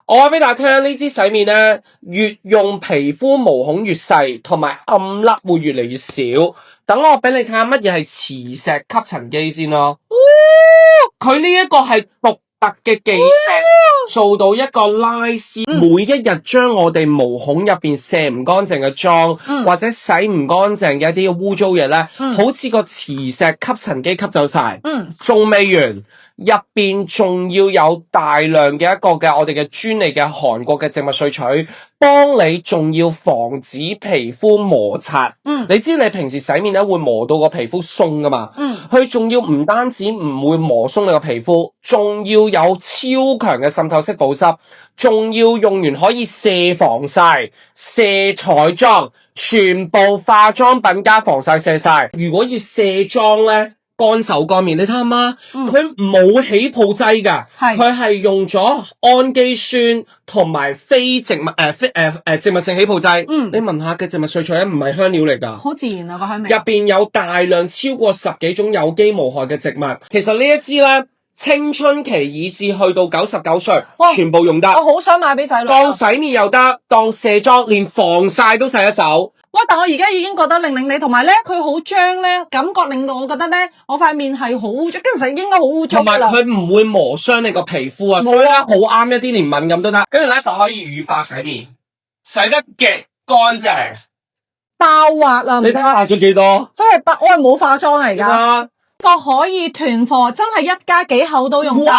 我話俾大家聽，呢支洗面咧，越用皮膚毛孔越細，同埋暗粒會越嚟越少。等我俾你睇下乜嘢係磁石吸塵機先咯。佢呢一個係獨特嘅技術，做到一個拉絲，每一日將我哋毛孔入邊卸唔乾淨嘅妝，或者洗唔乾淨嘅一啲污糟嘢咧，好似個磁石吸塵機吸走晒。仲未完。入邊仲要有大量嘅一個嘅我哋嘅專利嘅韓國嘅植物萃取，幫你仲要防止皮膚摩擦。你知你平時洗面咧會磨到個皮膚鬆噶嘛？佢仲要唔單止唔會磨鬆你個皮膚，仲要有超強嘅滲透式保濕，仲要用完可以卸防曬、卸彩妝，全部化妝品加防曬卸晒。如果要卸妝咧，乾手乾面，你睇下嘛，佢冇起泡劑㗎，佢係用咗氨基酸同埋非植物植物性起泡劑。你聞下嘅植物萃取唔係香料嚟㗎，好自然啊個香味。入邊有大量超過10幾種有機無害嘅植物。其實呢一支咧，青春期以至去到99歲，全部用得。我好想買俾仔女。當洗面又得，當卸妝，連防曬都洗得走。哇！但我而家已經覺得令你，同埋咧佢好張咧，感覺令到我覺得咧，我塊面係好污糟，其實應該好污糟。同埋佢唔會磨傷你個皮膚啊，佢咧好啱一啲，連敏感都得。跟住咧就可以乳化洗面，洗得極乾淨，爆滑啊！你睇下咗幾多？佢係我係冇化妝嚟㗎，啊，個可以囤貨，真係一家幾口都用得。